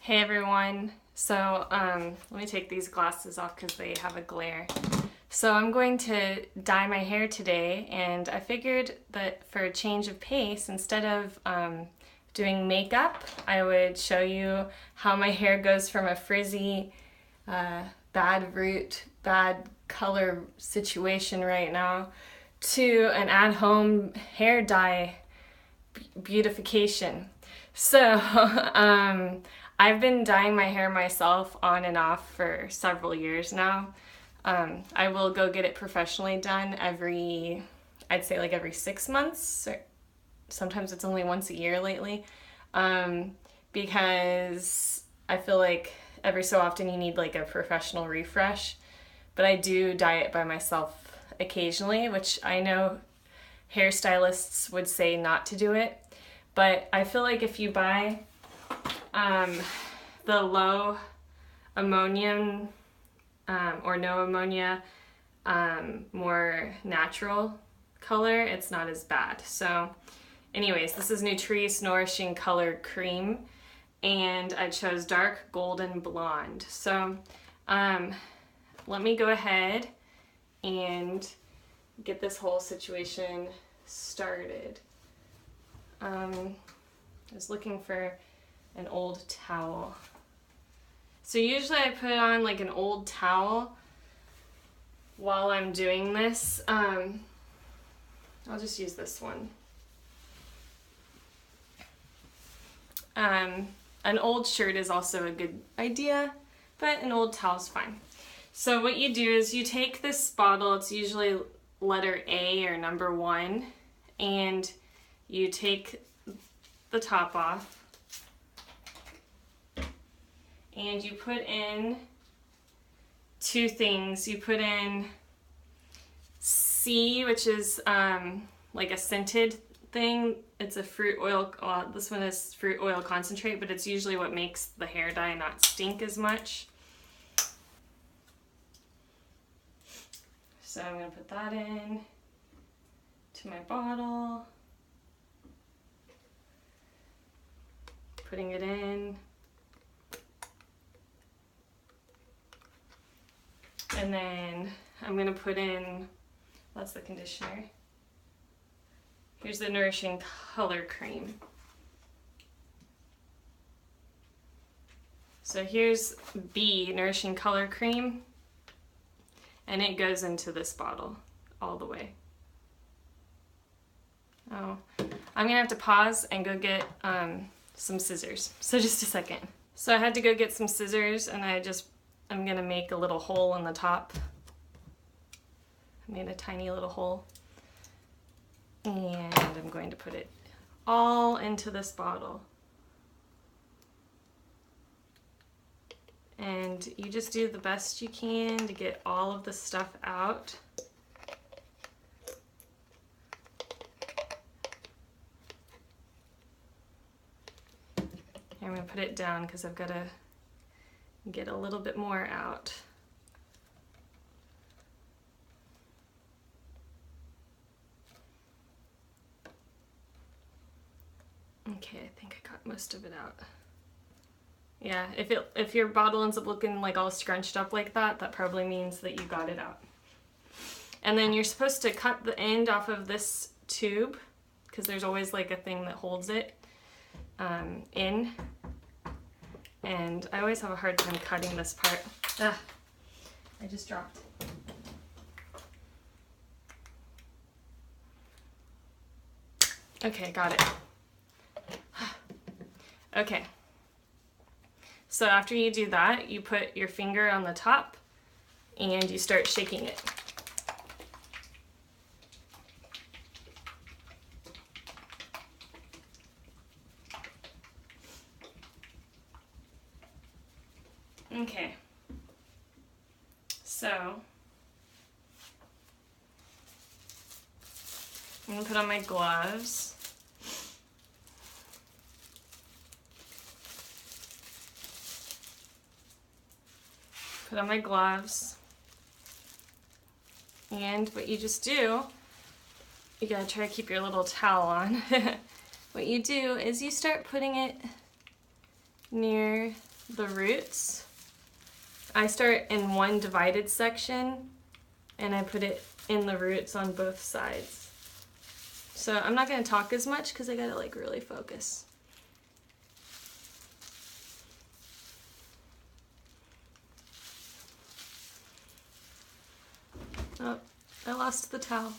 Hey everyone. So let me take these glasses off because they have a glare. So I'm going to dye my hair today, and I figured that for a change of pace, instead of doing makeup, I would show you how my hair goes from a frizzy, bad root, bad color situation right now to an at-home hair dye beautification. So I've been dyeing my hair myself on and off for several years now. I will go get it professionally done I'd say like every 6 months, or sometimes it's only once a year lately, because I feel like every so often you need like a professional refresh. But I do dye it by myself occasionally, which I know hairstylists would say not to do it. But I feel like if you buy the low ammonium or no ammonia, more natural color, it's not as bad. So anyways, this is Nutrice Nourishing Color Cream, and I chose dark golden blonde. So let me go ahead and get this whole situation started. I was looking for an old towel. So usually I put on like an old towel while I'm doing this. I'll just use this one. An old shirt is also a good idea, but an old towel's fine. So what you do is you take this bottle, it's usually letter A or number 1, and you take the top off and you put in 2 things. You put in C, which is like a scented thing. It's a fruit oil, this one is fruit oil concentrate, but it's usually what makes the hair dye not stink as much. So I'm going to put that in to my bottle. Putting it in. And then I'm going to put in, that's the conditioner. Here's the Nourishing Color Cream. So here's B, Nourishing Color Cream, and it goes into this bottle all the way. Oh, I'm gonna have to pause and go get some scissors. So just a second. So I had to go get some scissors, and I'm gonna make a little hole in the top. I made a tiny little hole. And I'm going to put it all into this bottle. And you just do the best you can to get all of the stuff out. I'm going to put it down because I've got to get a little bit more out. Okay, I think I got most of it out. Yeah, if your bottle ends up looking like all scrunched up like that, that probably means that you got it out. And then you're supposed to cut the end off of this tube, because there's always like a thing that holds it in. And I always have a hard time cutting this part. Ah, I just dropped it. Okay, got it. Okay, so after you do that, you put your finger on the top and you start shaking it. Okay, so I'm gonna put on my gloves. Put on my gloves, and what you just do, you gotta try to keep your little towel on. What you do is you start putting it near the roots. I start in one divided section and I put it in the roots on both sides. So I'm not gonna talk as much because I gotta like really focus. Oh, I lost the towel.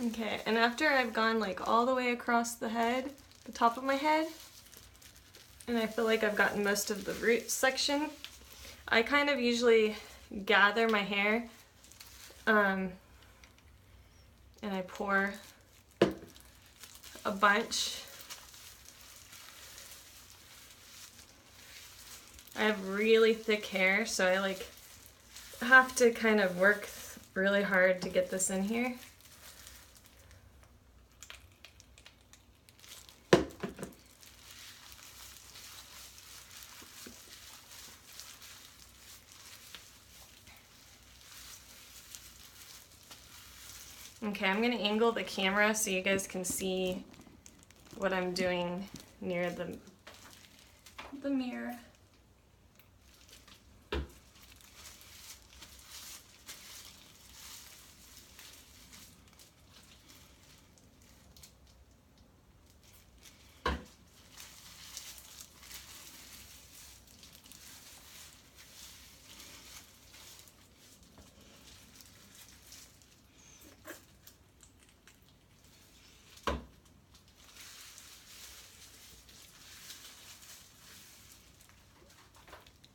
Okay, and after I've gone like all the way across the head, the top of my head, and I feel like I've gotten most of the root section, I kind of usually gather my hair and I pour a bunch. I have really thick hair, so I like have to kind of work really hard to get this in here. Okay, I'm gonna angle the camera so you guys can see what I'm doing near the mirror.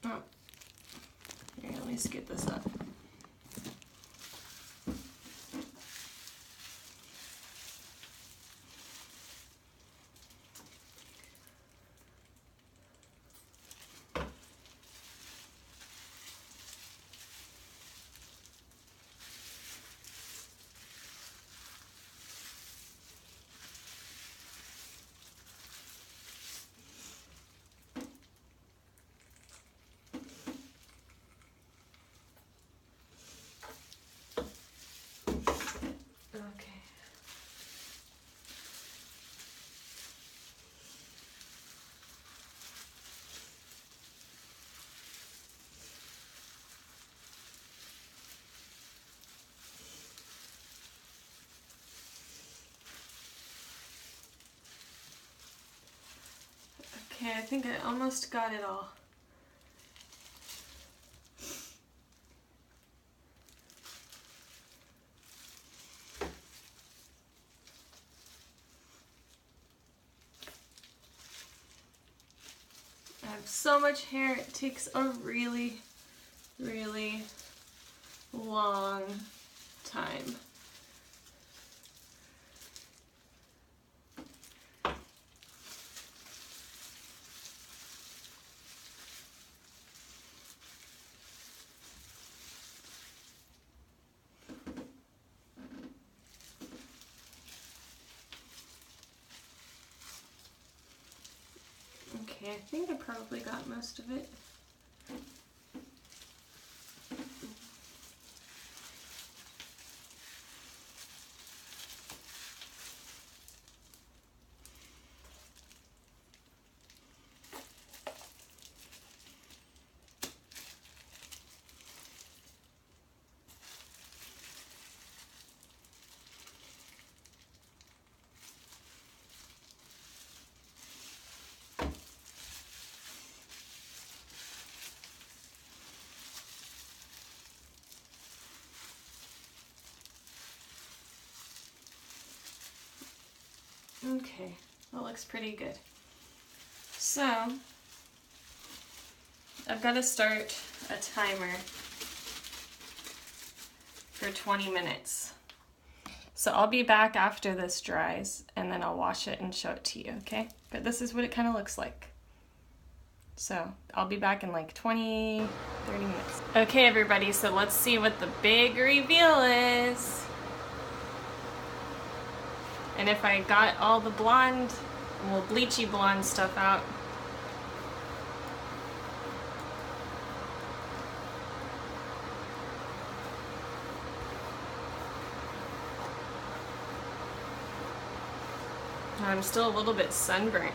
Oh, here, let me scoot this up. Okay. Okay, I think I almost got it all. I have so much hair, it takes a really, really long time. Okay, I think I probably got most of it. Okay, that looks pretty good. So, I've got to start a timer for 20 minutes. So I'll be back after this dries and then I'll wash it and show it to you, okay? But this is what it kind of looks like. So I'll be back in like 20, 30 minutes. Okay everybody, so let's see what the big reveal is. And if I got all the blonde, well, bleachy blonde stuff out. I'm still a little bit sunburnt.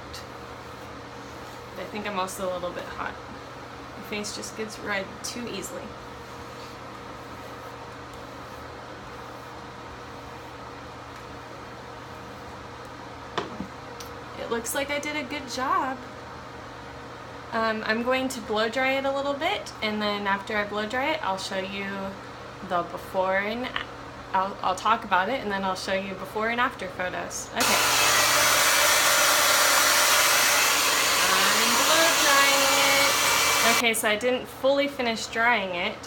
I think I'm also a little bit hot. My face just gets red too easily. It looks like I did a good job. I'm going to blow dry it a little bit, and then after I blow dry it, I'll show you the before and I'll talk about it, and then I'll show you before and after photos. Okay. Okay, so I didn't fully finish drying it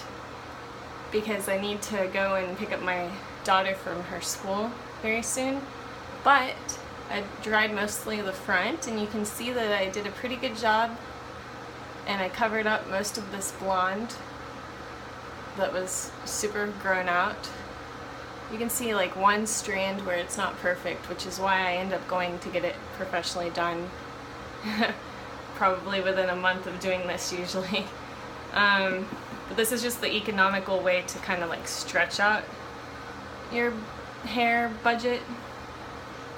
because I need to go and pick up my daughter from her school very soon, but I dried mostly the front, and you can see that I did a pretty good job, and I covered up most of this blonde that was super grown out. You can see like one strand where it's not perfect, which is why I end up going to get it professionally done. Probably within a month of doing this usually. But this is just the economical way to kind of like stretch out your hair budget.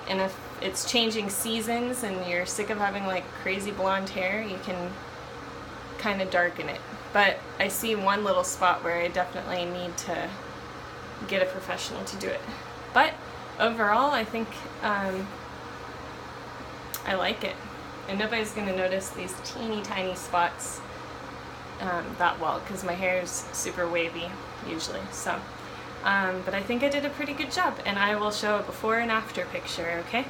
And if it's changing seasons and you're sick of having like crazy blonde hair, you can kind of darken it. But I see one little spot where I definitely need to get a professional to do it. But overall, I think I like it. And nobody's going to notice these teeny tiny spots that well, because my hair is super wavy usually. So, but I think I did a pretty good job, and I will show a before and after picture, okay?